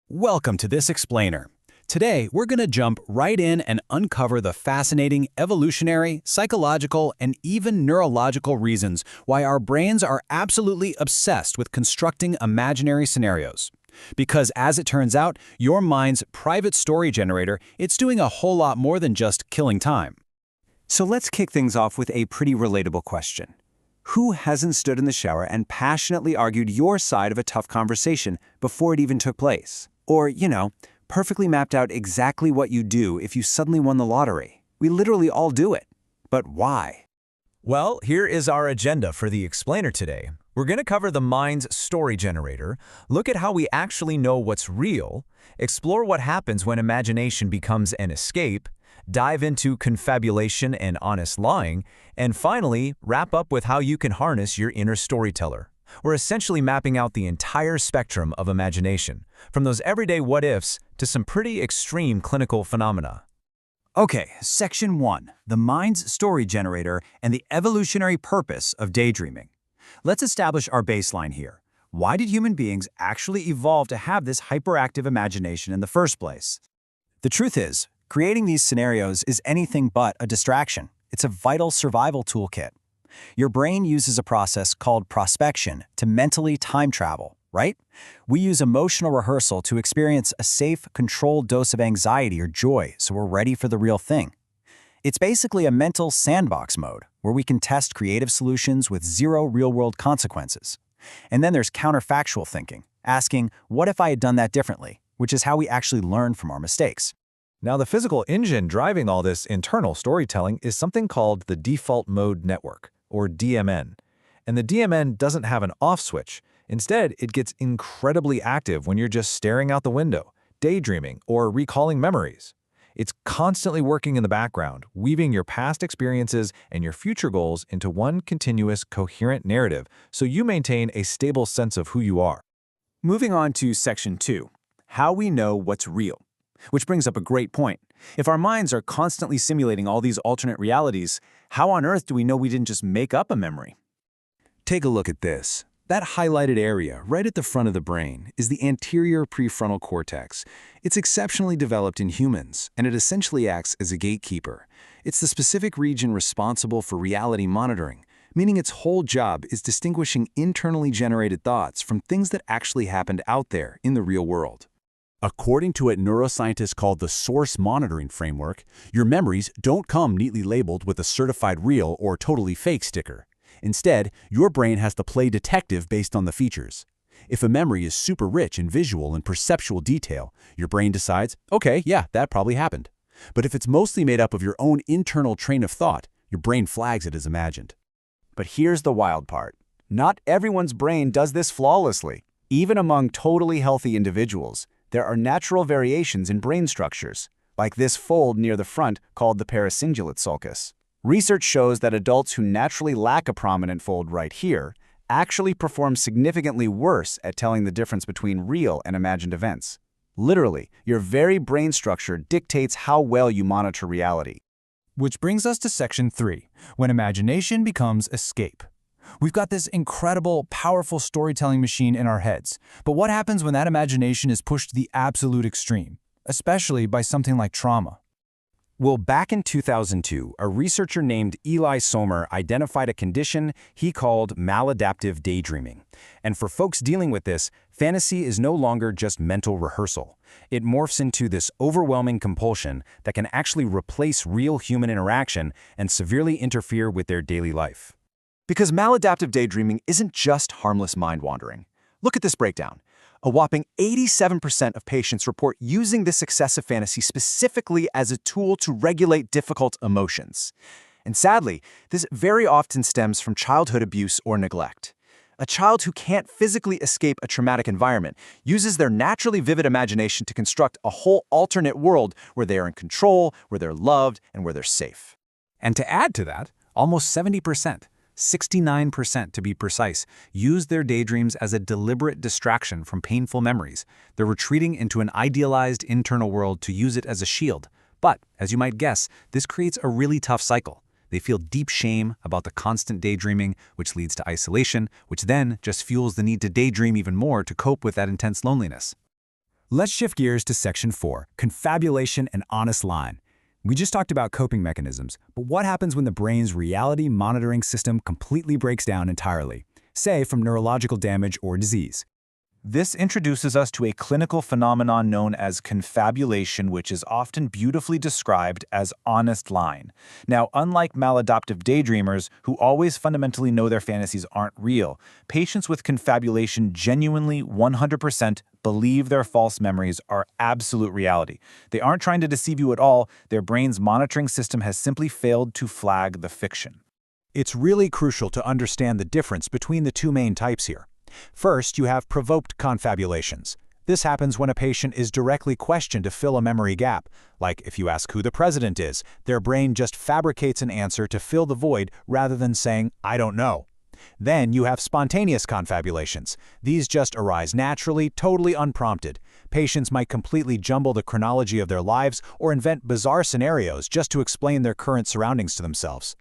Welcome to this explainer. Today, we're going to jump right in and uncover the fascinating evolutionary, psychological, and even neurological reasons why our brains are absolutely obsessed with constructing imaginary scenarios. Because as it turns out, your mind's private story generator, it's doing a whole lot more than just killing time. So let's kick things off with a pretty relatable question. Who hasn't stood in the shower and passionately argued your side of a tough conversation before it even took place? Or, perfectly mapped out exactly what you'd do if you suddenly won the lottery. We literally all do it. But why? Well, here is our agenda for the explainer today. We're going to cover the mind's story generator, look at how we actually know what's real, explore what happens when imagination becomes an escape, dive into confabulation and honest lying, and finally, wrap up with how you can harness your inner storyteller. We're essentially mapping out the entire spectrum of imagination, from those everyday what-ifs to some pretty extreme clinical phenomena. Okay, Section 1, the mind's story generator and the evolutionary purpose of daydreaming. Let's establish our baseline here. Why did human beings actually evolve to have this hyperactive imagination in the first place? The truth is, creating these scenarios is anything but a distraction. It's a vital survival toolkit. Your brain uses a process called prospection to mentally time travel, right? We use emotional rehearsal to experience a safe, controlled dose of anxiety or joy so we're ready for the real thing. It's basically a mental sandbox mode where we can test creative solutions with zero real-world consequences. And then there's counterfactual thinking, asking, what if I had done that differently? Which is how we actually learn from our mistakes. Now, the physical engine driving all this internal storytelling is something called the default mode network, or DMN. And the DMN doesn't have an off switch. Instead, it gets incredibly active when you're just staring out the window, daydreaming, or recalling memories. It's constantly working in the background, weaving your past experiences and your future goals into one continuous, coherent narrative so you maintain a stable sense of who you are. Moving on to Section 2, how we know what's real. Which brings up a great point. If our minds are constantly simulating all these alternate realities, how on earth do we know we didn't just make up a memory? Take a look at this. That highlighted area right at the front of the brain is the anterior prefrontal cortex. It's exceptionally developed in humans, and it essentially acts as a gatekeeper. It's the specific region responsible for reality monitoring, meaning its whole job is distinguishing internally generated thoughts from things that actually happened out there in the real world. According to what neuroscientists call the source monitoring framework, your memories don't come neatly labeled with a certified real or totally fake sticker. Instead, your brain has to play detective based on the features. If a memory is super rich in visual and perceptual detail, your brain decides, okay, yeah, that probably happened. But if it's mostly made up of your own internal train of thought, your brain flags it as imagined. But here's the wild part. Not everyone's brain does this flawlessly. Even among totally healthy individuals, there are natural variations in brain structures, like this fold near the front called the paracingulate sulcus. Research shows that adults who naturally lack a prominent fold right here actually perform significantly worse at telling the difference between real and imagined events. Literally, your very brain structure dictates how well you monitor reality. Which brings us to Section 3, when imagination becomes escape. We've got this incredible, powerful storytelling machine in our heads, but what happens when that imagination is pushed to the absolute extreme, especially by something like trauma? Well, back in 2002, a researcher named Eli Sommer identified a condition he called maladaptive daydreaming. And for folks dealing with this, fantasy is no longer just mental rehearsal. It morphs into this overwhelming compulsion that can actually replace real human interaction and severely interfere with their daily life. Because maladaptive daydreaming isn't just harmless mind-wandering. Look at this breakdown. A whopping 87% of patients report using this excessive fantasy specifically as a tool to regulate difficult emotions. And sadly, this very often stems from childhood abuse or neglect. A child who can't physically escape a traumatic environment uses their naturally vivid imagination to construct a whole alternate world where they are in control, where they're loved, and where they're safe. And to add to that, almost 70%, 69% to be precise, use their daydreams as a deliberate distraction from painful memories. They're retreating into an idealized internal world to use it as a shield. But, as you might guess, this creates a really tough cycle. They feel deep shame about the constant daydreaming, which leads to isolation, which then just fuels the need to daydream even more to cope with that intense loneliness. Let's shift gears to Section 4, Confabulation and Honest Line. We just talked about coping mechanisms, but what happens when the brain's reality monitoring system completely breaks down entirely, say from neurological damage or disease? This introduces us to a clinical phenomenon known as confabulation, which is often beautifully described as honest line. Now, unlike maladaptive daydreamers, who always fundamentally know their fantasies aren't real, patients with confabulation genuinely 100% believe their false memories are absolute reality. They aren't trying to deceive you at all. Their brain's monitoring system has simply failed to flag the fiction. It's really crucial to understand the difference between the two main types here. First, you have provoked confabulations. This happens when a patient is directly questioned to fill a memory gap. Like if you ask who the president is, their brain just fabricates an answer to fill the void rather than saying, I don't know. Then you have spontaneous confabulations. These just arise naturally, totally unprompted. Patients might completely jumble the chronology of their lives or invent bizarre scenarios just to explain their current surroundings to themselves.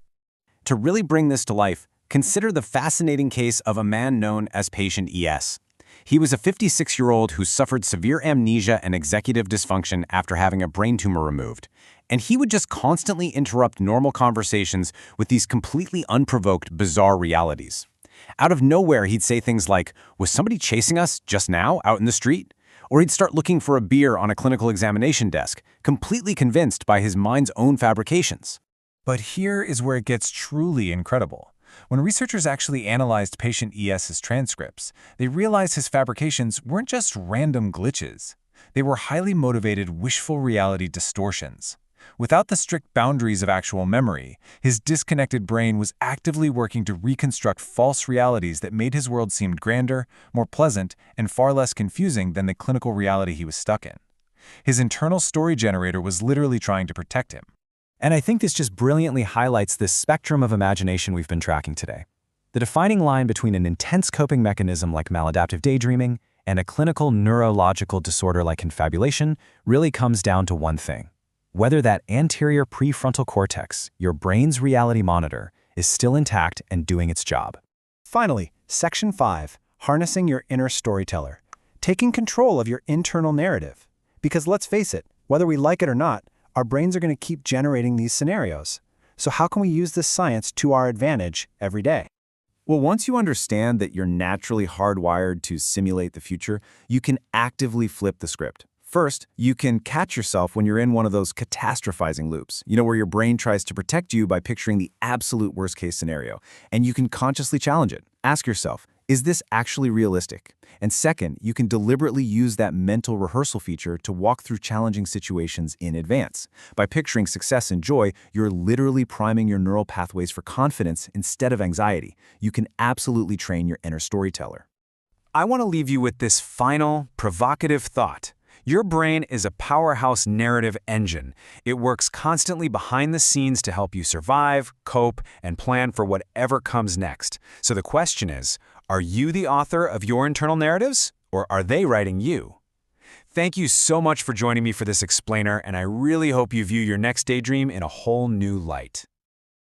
To really bring this to life, consider the fascinating case of a man known as patient ES. He was a 56-year-old who suffered severe amnesia and executive dysfunction after having a brain tumor removed. And he would just constantly interrupt normal conversations with these completely unprovoked, bizarre realities. Out of nowhere, he'd say things like, "Was somebody chasing us just now out in the street?" Or he'd start looking for a beer on a clinical examination desk, completely convinced by his mind's own fabrications. But here is where it gets truly incredible. When researchers actually analyzed patient ES's transcripts, they realized his fabrications weren't just random glitches. They were highly motivated wishful reality distortions. Without the strict boundaries of actual memory, his disconnected brain was actively working to reconstruct false realities that made his world seem grander, more pleasant, and far less confusing than the clinical reality he was stuck in. His internal story generator was literally trying to protect him. And I think this just brilliantly highlights this spectrum of imagination we've been tracking today. The defining line between an intense coping mechanism like maladaptive daydreaming and a clinical neurological disorder like confabulation really comes down to one thing: whether that anterior prefrontal cortex, your brain's reality monitor, is still intact and doing its job. Finally, Section 5, Harnessing Your Inner Storyteller. Taking control of your internal narrative. Because let's face it, whether we like it or not, our brains are going to keep generating these scenarios. So how can we use this science to our advantage every day? Well, once you understand that you're naturally hardwired to simulate the future, you can actively flip the script. First, you can catch yourself when you're in one of those catastrophizing loops, where your brain tries to protect you by picturing the absolute worst-case scenario, and you can consciously challenge it. Ask yourself, is this actually realistic? And second, you can deliberately use that mental rehearsal feature to walk through challenging situations in advance. By picturing success and joy, you're literally priming your neural pathways for confidence instead of anxiety. You can absolutely train your inner storyteller. I want to leave you with this final, provocative thought. Your brain is a powerhouse narrative engine. It works constantly behind the scenes to help you survive, cope, and plan for whatever comes next. So the question is, are you the author of your internal narratives, or are they writing you? Thank you so much for joining me for this explainer, and I really hope you view your next daydream in a whole new light.